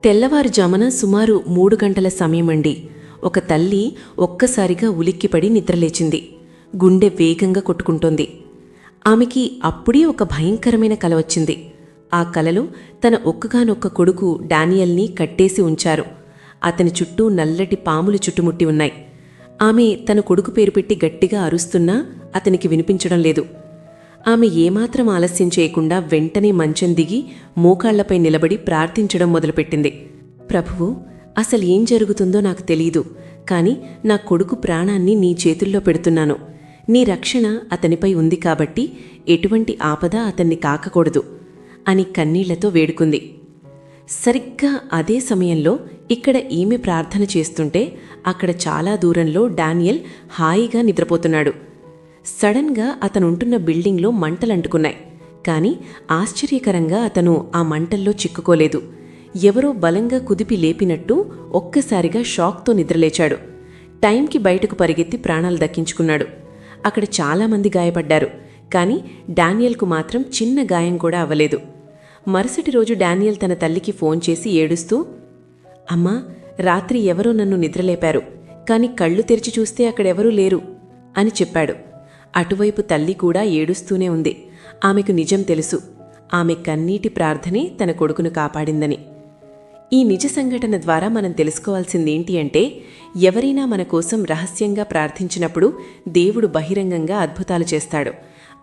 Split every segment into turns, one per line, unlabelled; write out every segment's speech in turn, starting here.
తెల్లవారుజామున సుమారు 3 గంటల సమయమండి. ఒక తల్లి ఒక్కసారిగా ఉలిక్కిపడి నిద్రలేచింది. గుండె వేగంగా కొట్టుకుంటోంది. ఆమెకి అప్పుడే ఒక భయంకరమైన కల వచ్చింది. ఆ కలలో తన ఒక్కగానొక్క కొడుకు డానియల్ని కట్టేసి ఉంచారు. అతని చుట్టూ నల్లటి పాములు చుట్టుముట్టి ఉన్నాయి. ఆమె తన కొడుకు పేరు పెట్టి గట్టిగా అరుస్తున్నా అతనికి వినిపించడం లేదు. ఆమె ఏమాత్రం ఆలస్యం చేయకుండా వెంటనే మంచం దిగి మోకాళ్లపై నిలబడి ప్రార్థించడం మొదలుపెట్టింది. ప్రభువు, అసలు ఏం జరుగుతుందో నాకు తెలీదు, కాని నా కొడుకు ప్రాణాన్ని నీ చేతుల్లో పెడుతున్నాను. నీ రక్షణ అతనిపై ఉంది కాబట్టి ఎటువంటి ఆపద అతన్ని తాకకూడదు అని కన్నీళ్లతో వేడుకుంది. సరిగ్గా అదే సమయంలో ఇక్కడ ఈమె ప్రార్థన చేస్తుంటే అక్కడ చాలా దూరంలో డానియల్ హాయిగా నిద్రపోతున్నాడు. సడన్గా అతనుంటున్న బిల్డింగ్లో మంటలంటుకున్నాయి. కాని ఆశ్చర్యకరంగా అతను ఆ మంటల్లో చిక్కుకోలేదు. ఎవరో బలంగా కుదిపి లేపినట్టు ఒక్కసారిగా షాక్తో నిద్రలేచాడు. టైంకి బయటకు పరిగెత్తి ప్రాణాలు దక్కించుకున్నాడు. అక్కడ చాలామంది గాయపడ్డారు. కాని డానియల్కు మాత్రం చిన్న గాయం కూడా అవ్వలేదు. మరుసటి రోజు డానియల్ తన తల్లికి ఫోన్ చేసి ఏడుస్తూ, అమ్మా, రాత్రి ఎవరో నన్ను నిద్రలేపారు, కాని కళ్ళు తెరిచి చూస్తే అక్కడెవరూ లేరు అని చెప్పాడు. అటువైపు తల్లి కూడా ఏడుస్తూనే ఉంది. ఆమెకు నిజం తెలుసు. ఆమె కన్నీటి ప్రార్థనే తన కొడుకును కాపాడిందని. ఈ నిజ సంఘటన ద్వారా మనం తెలుసుకోవాల్సిందేంటి అంటే, ఎవరైనా మన కోసం రహస్యంగా ప్రార్థించినప్పుడు దేవుడు బహిరంగంగా అద్భుతాలు చేస్తాడు.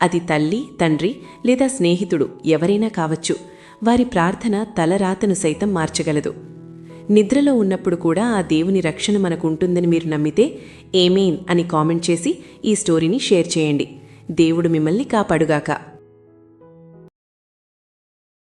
అది తల్లి, తండ్రి లేదా స్నేహితుడు ఎవరైనా కావచ్చు. వారి ప్రార్థన తలరాతను సైతం మార్చగలదు. నిద్రలో ఉన్నప్పుడు కూడా ఆ దేవుని రక్షణ మనకుంటుందని మీరు నమ్మితే ఏమేన్ అని కామెంట్ చేసి ఈ స్టోరీని షేర్ చేయండి. దేవుడు మిమ్మల్ని కాపాడుగాక.